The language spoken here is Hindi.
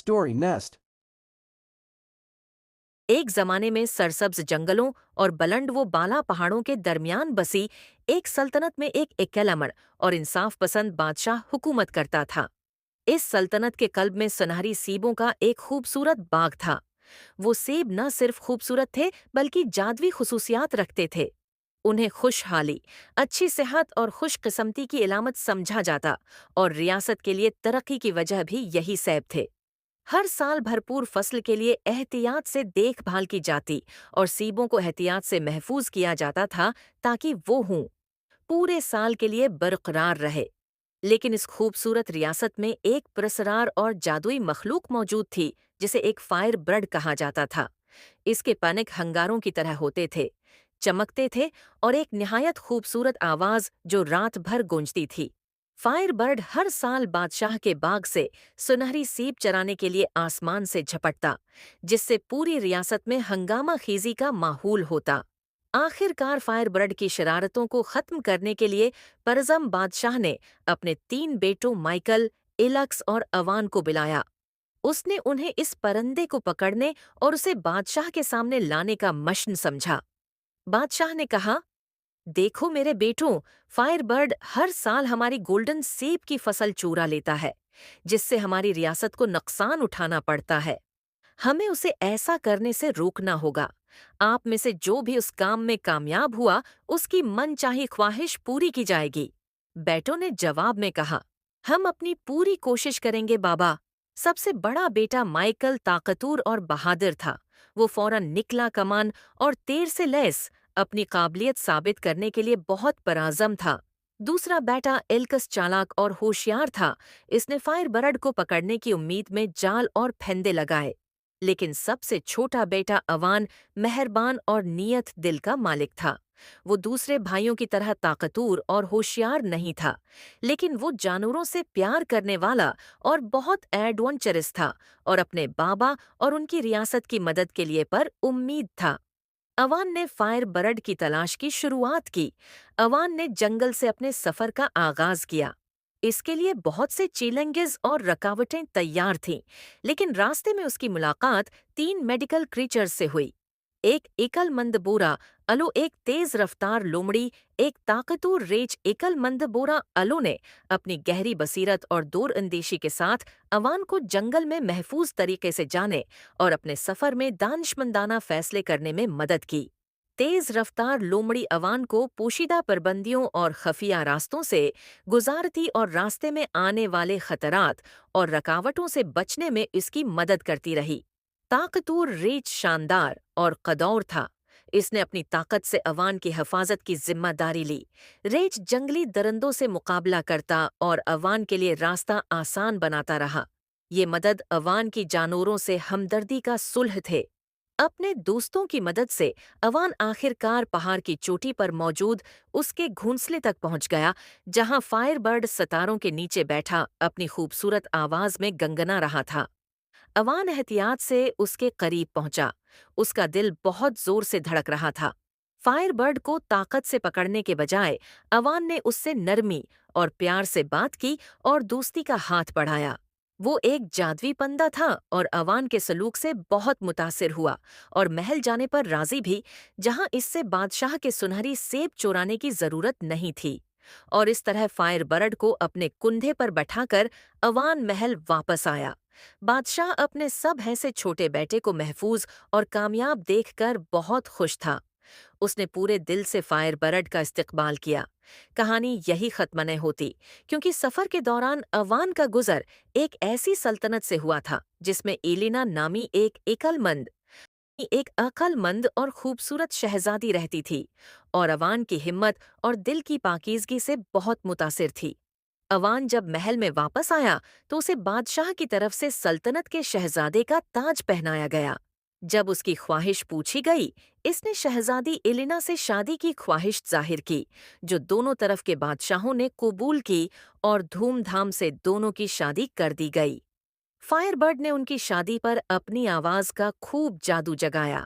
Story Nest. एक जमाने में सरसब्ज जंगलों और बुलंद वो बाला पहाड़ों के दरमियान बसी एक सल्तनत में एक इक्केलमण और इंसाफ पसंद बादशाह हुकूमत करता था। इस सल्तनत के कल्ब में सुनहरी सीबों का एक खूबसूरत बाग था। वो सेब न सिर्फ खूबसूरत थे बल्कि जादुई खुसूसियात रखते थे। उन्हें खुशहाली, अच्छी सेहत और खुशकिस्मती की इलामत समझा जाता और रियासत के लिए तरक्की की वजह भी यही सेब थे। हर साल भरपूर फसल के लिए एहतियात से देखभाल की जाती और सीबों को एहतियात से महफूज किया जाता था ताकि वो पूरे साल के लिए बरकरार रहे। लेकिन इस खूबसूरत रियासत में एक पुरस्कार और जादुई मखलूक मौजूद थी जिसे एक फायर बर्ड कहा जाता था। इसके पनख हंगारों की तरह होते थे, चमकते थे और एक निहायत खूबसूरत आवाज जो रात भर गूंजती थी। फायरबर्ड हर साल बादशाह के बाग से सुनहरी सीप चराने के लिए आसमान से झपटता, जिससे पूरी रियासत में हंगामा खीजी का माहौल होता। आखिरकार फायरबर्ड की शरारतों को खत्म करने के लिए परजम बादशाह ने अपने 3 बेटों माइकल, इलक्स और अवान को बुलाया। उसने उन्हें इस परिंदे को पकड़ने और उसे बादशाह के सामने लाने का मशन समझा। बादशाह ने कहा, देखो मेरे बेटों, फायरबर्ड हर साल हमारी गोल्डन सेब की फसल चुरा लेता है, जिससे हमारी रियासत को नुकसान उठाना पड़ता है। हमें उसे ऐसा करने से रोकना होगा। आप में से जो भी उस काम में कामयाब हुआ, उसकी मनचाही ख्वाहिश पूरी की जाएगी। बेटों ने जवाब में कहा, हम अपनी पूरी कोशिश करेंगे बाबा। सबसे बड़ा बेटा माइकल ताकतूर और बहादुर था। वो फौरन निकला कमान और तीर से लैस अपनी काबिलियत साबित करने के लिए बहुत पराजम था। दूसरा बेटा एल्कस चालाक और होशियार था। इसने फायरबर्ड को पकड़ने की उम्मीद में जाल और फंदे लगाए। लेकिन सबसे छोटा बेटा अवान मेहरबान और नियत दिल का मालिक था। वो दूसरे भाइयों की तरह ताकतूर और होशियार नहीं था, लेकिन वो जानवरों से प्यार करने वाला और बहुत एडवेंचरस था और अपने बाबा और उनकी रियासत की मदद के लिए पर उम्मीद था। अवान ने फायर बर्ड की तलाश की शुरुआत की। अवान ने जंगल से अपने सफर का आगाज किया। इसके लिए बहुत से चैलेंजेस और रुकावटें तैयार थीं, लेकिन रास्ते में उसकी मुलाकात 3 मेडिकल क्रीचर्स से हुई। एक एकलमंद बोरा अलो, एक तेज रफ्तार लोमड़ी, एक ताकतवर रेच एकलमंद बोरा अलो ने अपनी गहरी बसीरत और दूरअंदेशी के साथ अवान को जंगल में महफूज तरीके से जाने और अपने सफर में दानिशमंदाना फैसले करने में मदद की। तेज रफ्तार लोमड़ी अवान को पोशीदा प्रबंधियों और खफिया रास्तों से गुजारती और रास्ते में आने वाले खतरात और रुकावटों से बचने में इसकी मदद करती रही। ताकतूर रेच शानदार और कदौर था। इसने अपनी ताकत से अवान की हिफाजत की जिम्मेदारी ली। रेच जंगली दरिंदों से मुकाबला करता और अवान के लिए रास्ता आसान बनाता रहा। ये मदद अवान की जानवरों से हमदर्दी का सुलह थे। अपने दोस्तों की मदद से अवान आखिरकार पहाड़ की चोटी पर मौजूद उसके घोंसले तक पहुंच गया, जहां फायरबर्ड सितारों के नीचे बैठा अपनी खूबसूरत आवाज में गंगना रहा था। अवान एहतियात से उसके करीब पहुंचा। उसका दिल बहुत जोर से धड़क रहा था। फायरबर्ड को ताकत से पकड़ने के बजाय अवान ने उससे नरमी और प्यार से बात की और दोस्ती का हाथ बढ़ाया। वो एक जादुई पंदा था और अवान के सलूक से बहुत मुतासिर हुआ और महल जाने पर राजी भी, जहां इससे बादशाह के सुनहरी सेब चुराने की जरूरत नहीं थी। और इस तरह फायरबर्ड को अपने कुंधे पर बैठाकर अवान महल वापस आया। बादशाह अपने सब ऐसे छोटे बेटे को महफूज और कामयाब देखकर बहुत खुश था। उसने पूरे दिल से फायरबर्ड का इस्तकबाल किया। कहानी यही खत्म नहीं होती, क्योंकि सफर के दौरान अवान का गुजर एक ऐसी सल्तनत से हुआ था जिसमें एलिना नामी एक अक्लमंद और खूबसूरत शहजादी रहती थी और अवान की हिम्मत और दिल की पाकीज़गी से बहुत मुतासिर थी। अवान जब महल में वापस आया तो उसे बादशाह की तरफ से सल्तनत के शहजादे का ताज पहनाया गया। जब उसकी ख्वाहिश पूछी गई, इसने शहजादी एलिना से शादी की ख्वाहिश जाहिर की, जो दोनों तरफ के बादशाहों ने कबूल की और धूमधाम से दोनों की शादी कर दी गई। फायरबर्ड ने उनकी शादी पर अपनी आवाज का खूब जादू जगाया।